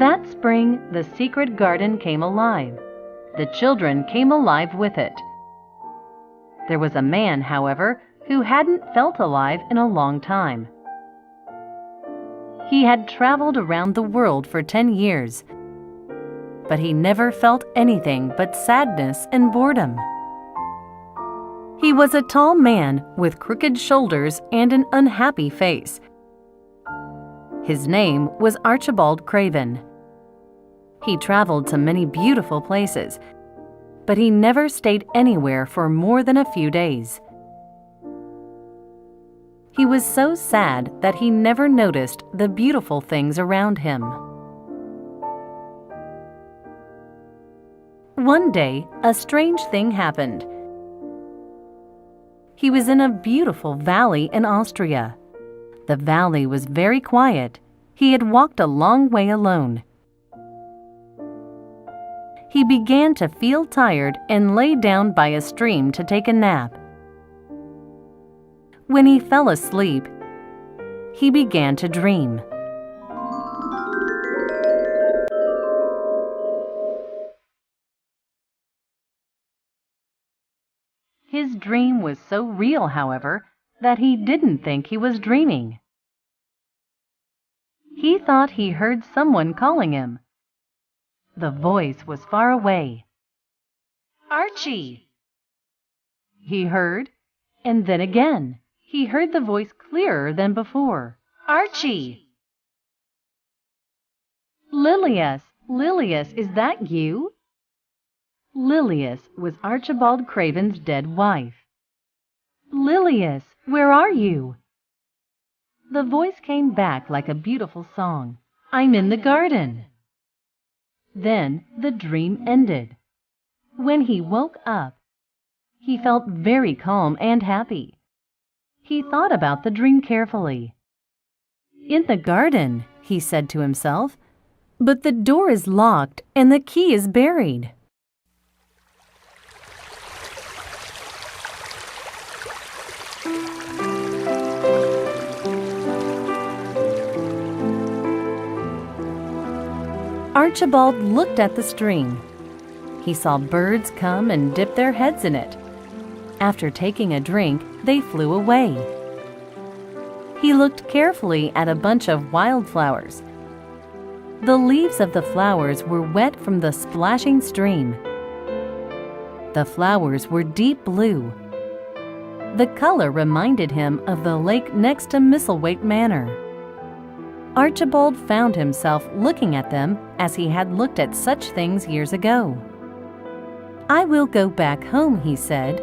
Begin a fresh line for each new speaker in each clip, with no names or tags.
That spring, the secret garden came alive. The children came alive with it. There was a man, however, who hadn't felt alive in a long time. He had traveled around the world for 10 years, but he never felt anything but sadness and boredom. He was a tall man with crooked shoulders and an unhappy face. His name was Archibald Craven. He traveled to many beautiful places, but he never stayed anywhere for more than a few days. He was so sad that he never noticed the beautiful things around him. One day, a strange thing happened. He was in a beautiful valley in Austria. The valley was very quiet. He had walked a long way alone. He began to feel tired and lay down by a stream to take a nap. When he fell asleep, he began to dream. His dream was so real, however, that he didn't think he was dreaming. He thought he heard someone calling him. The voice was far away. "Archie!" he heard, and then again. He heard the voice clearer than before. "Archie!" "Lilias, Lilias, is that you?" Lilias was Archibald Craven's dead wife. "Lilias, where are you?" The voice came back like a beautiful song. "I'm in the garden." Then the dream ended. When he woke up, he felt very calm and happy. He thought about the dream carefully. "In the garden," he said to himself, "but the door is locked and the key is buried." Archibald looked at the stream. He saw birds come and dip their heads in it. After taking a drink, they flew away. He looked carefully at a bunch of wildflowers. The leaves of the flowers were wet from the splashing stream. The flowers were deep blue. The color reminded him of the lake next to Misselthwaite Manor. Archibald found himself looking at them as he had looked at such things years ago. "I will go back home," he said.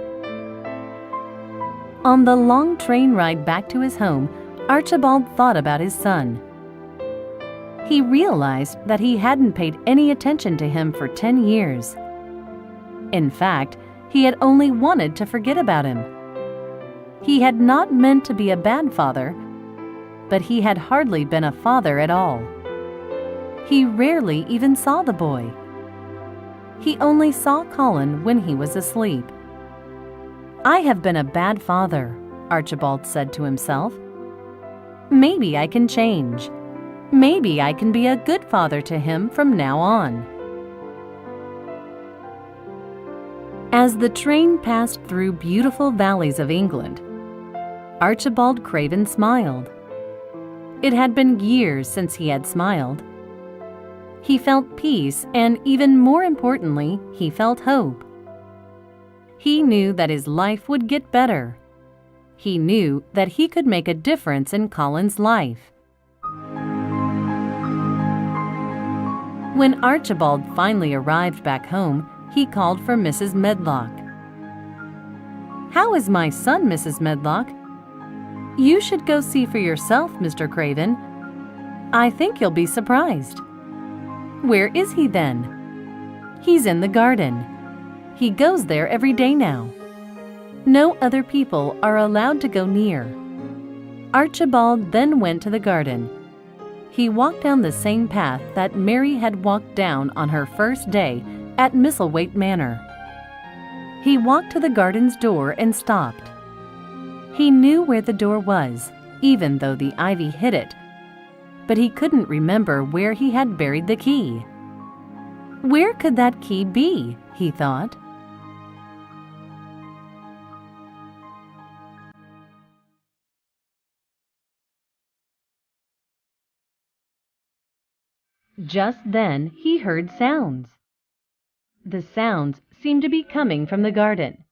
On the long train ride back to his home, Archibald thought about his son. He realized that he hadn't paid any attention to him for 10 years. In fact, he had only wanted to forget about him. He had not meant to be a bad father, but he had hardly been a father at all. He rarely even saw the boy. He only saw Colin when he was asleep. "I have been a bad father," Archibald said to himself. "Maybe I can change. Maybe I can be a good father to him from now on." As the train passed through beautiful valleys of England, Archibald Craven smiled. It had been years since he had smiled. He felt peace, and even more importantly, he felt hope. He knew that his life would get better. He knew that he could make a difference in Colin's life. When Archibald finally arrived back home, he called for Mrs. Medlock. "How is my son, Mrs. Medlock?" "You should go see for yourself, Mr. Craven. I think you'll be surprised." "Where is he then?" "He's in the garden. He goes there every day now. No other people are allowed to go near." Archibald then went to the garden. He walked down the same path that Mary had walked down on her first day at Misselthwaite Manor. He walked to the garden's door and stopped. He knew where the door was, even though the ivy hid it, but he couldn't remember where he had buried the key. Where could that key be? He thought. Just then he heard sounds. The sounds seemed to be coming from the garden.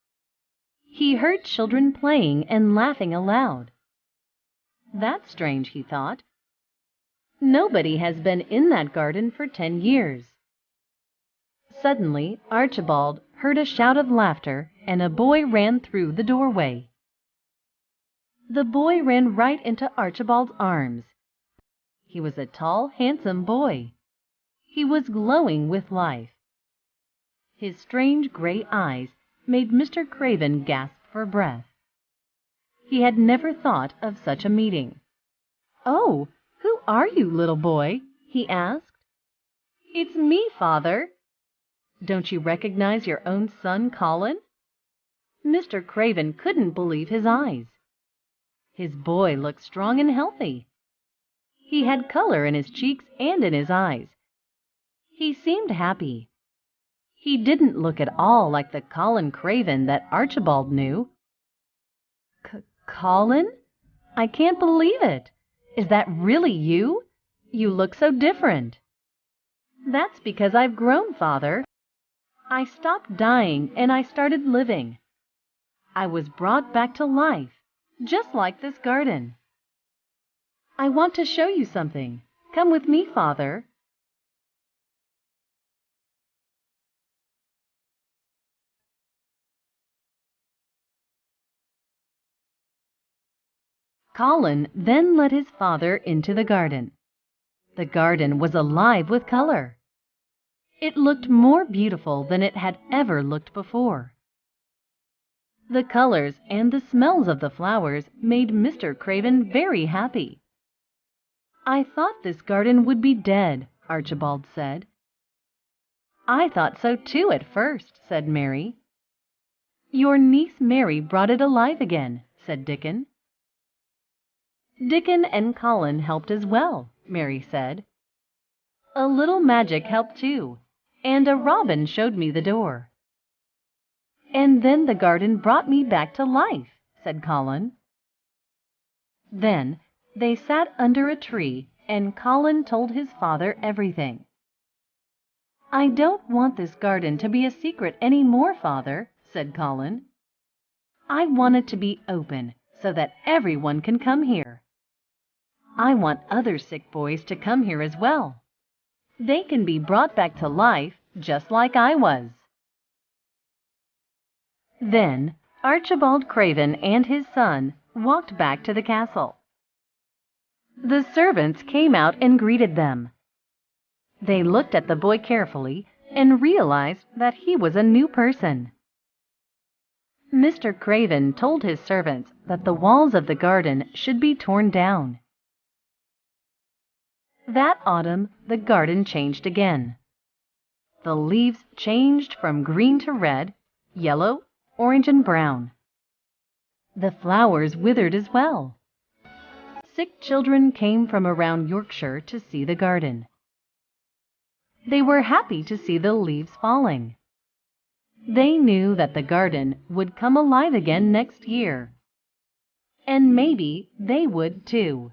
He heard children playing and laughing aloud. That's strange, he thought. Nobody has been in that garden for 10 years. Suddenly, Archibald heard a shout of laughter, and a boy ran through the doorway. The boy ran right into Archibald's arms. He was a tall, handsome boy. He was glowing with life. His strange gray eyes made Mr. Craven gasp for breath. He had never thought of such a meeting. "Oh, who are you, little boy?" he asked. "It's me, Father." "Don't you recognize your own son, Colin?" Mr. Craven couldn't believe his eyes. His boy looked strong and healthy. He had color in his cheeks and in his eyes. He seemed happy. He didn't look at all like the Colin Craven that Archibald knew. "Colin? I can't believe it. Is that really you? You look so different." "That's because I've grown, Father. I stopped dying and I started living. I was brought back to life, just like this garden. I want to show you something. Come with me, Father." Colin then led his father into the garden. The garden was alive with color. It looked more beautiful than it had ever looked before. The colors and the smells of the flowers made Mr. Craven very happy. "I thought this garden would be dead," Archibald said. "I thought so too at first," said Mary. "Your niece Mary brought it alive again," said Dickon. "Dickon and Colin helped as well," Mary said. "A little magic helped too, and a robin showed me the door." "And then the garden brought me back to life," said Colin. Then they sat under a tree, and Colin told his father everything. "I don't want this garden to be a secret any more, Father," said Colin. "I want it to be open so that everyone can come here. I want other sick boys to come here as well. They can be brought back to life just like I was." Then Archibald Craven and his son walked back to the castle. The servants came out and greeted them. They looked at the boy carefully and realized that he was a new person. Mr. Craven told his servants that the walls of the garden should be torn down. That autumn, the garden changed again. The leaves changed from green to red, yellow, orange, and brown. The flowers withered as well. Sick children came from around Yorkshire to see the garden. They were happy to see the leaves falling. They knew that the garden would come alive again next year. And maybe they would too.